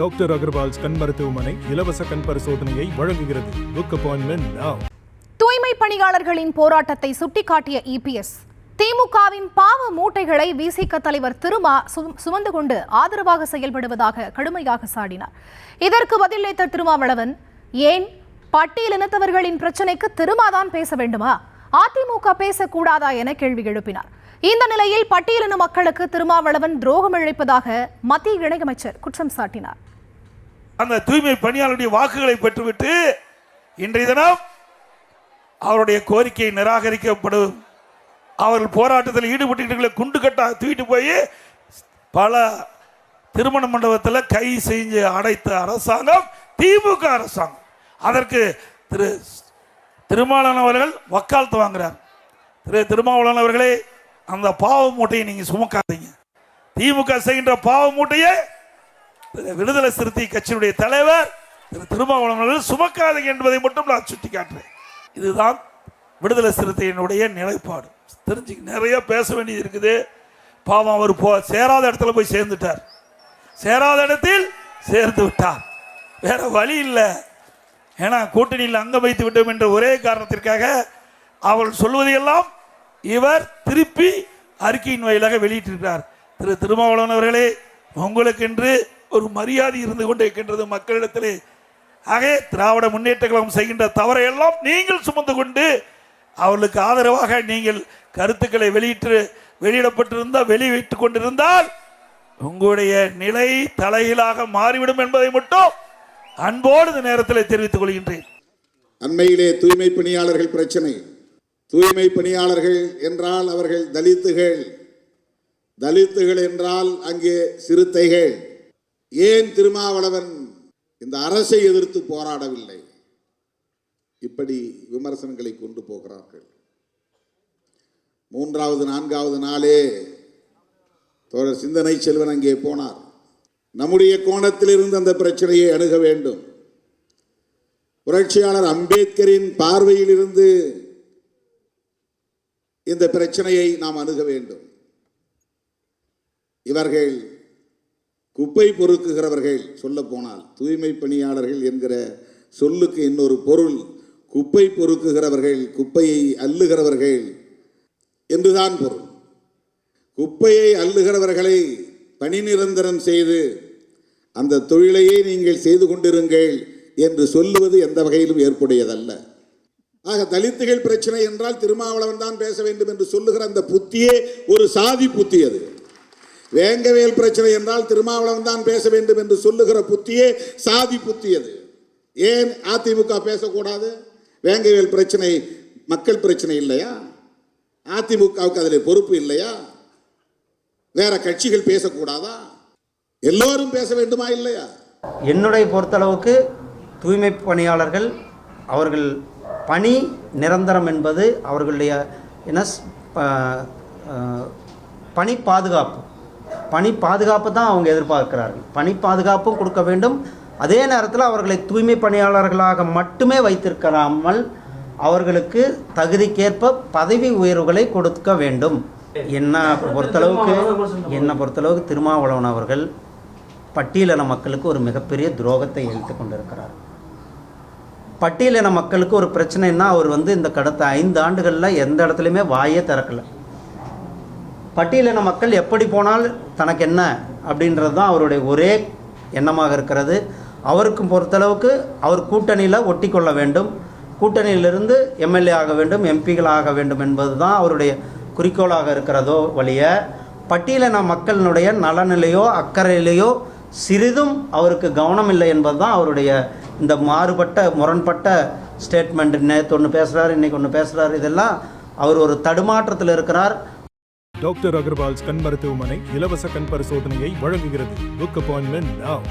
Doctor Agarwal's கண் மருத்துவமனை இலவச கண் பரிசோதனையை வழங்குகிறது. Book appointment now. தூய்மை பணியாளர்களின் போராட்டத்தை சுட்டிக்காட்டிய இபிஎஸ், திமுகவின் பாவ மூட்டைகளை விசிக தலைவர் திருமா சுமந்து கொண்டு ஆதரவாக செயல்படுவதாக கடுமையாக சாடினார். இதற்கு பதிலளித்த திருமாவளவன், ஏன் பட்டியலினத்தவர்களின் பிரச்சனைக்கு திருமாதான் பேச வேண்டுமா, அதிமுக பேசக்கூடாதா என கேள்வி எழுப்பினார். இந்த நிலையில் பட்டியலின மக்களுக்கு திருமாவளவன் துரோகம் இழைப்பதாக மத்திய இணையமைச்சர் குற்றம் சாட்டினார். அந்த தூய்மை பணியாளருடைய வாக்குகளை பெற்றுவிட்டு இன்றைய தினம் அவருடைய கோரிக்கை நிராகரிக்கப்படும், அவர்கள் போராட்டத்தில் ஈடுபட்டு குண்டு கட்டாக தூக்கிட்டு போய் பல திருமண மண்டபத்தில் கை செஞ்சு அடைத்த அரசாங்கம் திமுக அரசாங்கம். அதற்கு திருமாவளவன் அவர்கள் வக்காலத்து வாங்குறார். திருமாவளவன் அவர்களே, அந்த பாவ மூட்டையை நீங்க சுமக்காதீங்க. திமுக செய்கின்ற பாவ மூட்டையை விடுதலை சிறுத்தை கட்சியினுடைய தலைவர் திருமாவளவன் அவர்கள் சுமக்காதீங்க என்பதை மட்டும் நான் சுட்டிக்காட்டுறேன். இதுதான் விடுதலை சிறுத்தையினுடைய நிலைப்பாடு. தெரிஞ்சு நிறைய பேச வேண்டியது இருக்குது. பாவம், அவர் சேராத இடத்துல போய் சேர்ந்துட்டார், சேராத இடத்தில் சேர்ந்து விட்டார். வேற வழி இல்லை. ஏன்னா கூட்டணியில் அங்க வைத்து விட்டோம் என்ற ஒரே காரணத்திற்காக அவர்கள் சொல்வதையெல்லாம் இவர் திருப்பி அறிக்கையின் வாயிலாக வெளியிட்டிருக்கிறார். திருமாவளவன் அவர்களே, உங்களுக்கு என்று ஒரு மரியாதை இருந்து கொண்டே இருக்கின்றது மக்களிடத்திலே. ஆகவே திராவிட முன்னேற்ற கழகம் செய்கின்ற தவறையெல்லாம் நீங்கள் சுமந்து கொண்டு அவர்களுக்கு ஆதரவாக நீங்கள் கருத்துக்களை வெளியிட்டுக் கொண்டிருந்தால் உங்களுடைய நிலை தலைகீழாக மாறிவிடும் என்பதை மட்டும் அன்போடு இந்த நேரத்தில் தெரிவித்துக் கொள்கின்றேன். அண்மையிலே தூய்மை பணியாளர்கள் பிரச்சனை. தூய்மை பணியாளர்கள் என்றால் அவர்கள் தலித்துகள் என்றால் அங்கே சிறுத்தைகள். ஏன் திருமாவளவன் இந்த அரசை எதிர்த்து போராடவில்லை? இப்படி விமர்சனங்களை கொண்டு போகிறார்கள். 3வது 4வது நாளே தோழர் சிந்தனை செல்வன் அங்கே போனார். நம்முடைய கோணத்தில் இருந்து அந்த பிரச்சனையை அணுக வேண்டும். புரட்சியாளர் அம்பேத்கரின் பார்வையில் இருந்து இந்த பிரச்சனையை நாம் அணுக வேண்டும். இவர்கள் குப்பை பொறுக்குகிறவர்கள். சொல்ல போனால் தூய்மை பணியாளர்கள் என்கிற சொல்லுக்கு இன்னொரு பொருள் குப்பை பொறுக்குகிறவர்கள், குப்பையை அள்ளுகிறவர்கள் என்றுதான் பொருள். குப்பையை அள்ளுகிறவர்களை பணி நிரந்தரம் செய்து அந்த தொழிலையே நீங்கள் செய்து கொண்டிருங்கள் என்று சொல்லுவது எந்த வகையிலும் ஏற்புடையதல்ல. ஆக தலித்துகள் பிரச்சனை என்றால் திருமாவளவன் தான் பேச வேண்டும் என்று சொல்லுகிற அந்த புத்தியே ஒரு சாதி புத்தி. அது வேங்கவேல் பிரச்சனை என்றால் திருமாவளவன் தான் பேச வேண்டும் என்று சொல்லுகிற புத்தியே சாதி புத்தி. அது ஏன் அதிமுக பேசக்கூடாது? வேங்கவேல் பிரச்சனை மக்கள் பிரச்சனை இல்லையா? அதிமுகவுக்கு அதில் பொறுப்பு இல்லையா? வேற கட்சிகள் பேசக்கூடாதா? எல்லோரும் பேச வேண்டுமா இல்லையா? என்னுடைய பொறுத்தளவுக்கு தூய்மை பணியாளர்கள் அவர்கள் பணி நிரந்தரம் என்பது அவர்களுடைய பணி பாதுகாப்பு தான் அவங்க எதிர்பார்க்கிறார்கள். பணி பாதுகாப்பும் கொடுக்க வேண்டும். அதே நேரத்தில் அவர்களை தூய்மை பணியாளர்களாக மட்டுமே வைத்திருக்காமல் அவர்களுக்கு தகுதிக்கேற்ப பதவி உயர்வுகளை கொடுக்க வேண்டும். என்னை பொறுத்தளவுக்கு திருமாவளவன் அவர்கள் பட்டியலின மக்களுக்கு ஒரு மிகப்பெரிய துரோகத்தை இழைத்து கொண்டிருக்கிறார். பட்டியலின மக்களுக்கு ஒரு பிரச்சனைன்னா அவர் இந்த கடந்த 5 ஆண்டுகளில் எந்த இடத்துலையுமே வாயே திறக்கலை. பட்டியலின மக்கள் எப்படி போனால் தனக்கு என்ன அப்படின்றது தான் அவருடைய ஒரே எண்ணமாக இருக்கிறது. அவருக்கும் பொறுத்தளவுக்கு அவர் கூட்டணியில் ஒட்டி கொள்ள வேண்டும், கூட்டணியிலிருந்து எம்எல்ஏ ஆக வேண்டும், எம்பிகள் ஆக வேண்டும் என்பது தான் அவருடைய குறிக்கோளாக இருக்கிறதோ வழிய பட்டியலின மக்களினுடைய நலனிலையோ அக்கறையிலையோ சிறிதும் அவருக்கு கவனம் இல்லை என்பது தான் அவருடைய இந்த முரண்பட்ட ஸ்டேட்மெண்ட். நேற்று ஒன்று பேசுகிறார், இன்றைக்கி ஒன்று பேசுகிறார். இதெல்லாம் அவர் ஒரு தடுமாற்றத்தில் இருக்கிறார். டாக்டர் அகர்வால்ஸ் கண் மருத்துவமனை இலவச கண் பரிசோதனையை வழங்குகிறது. Book appointment now.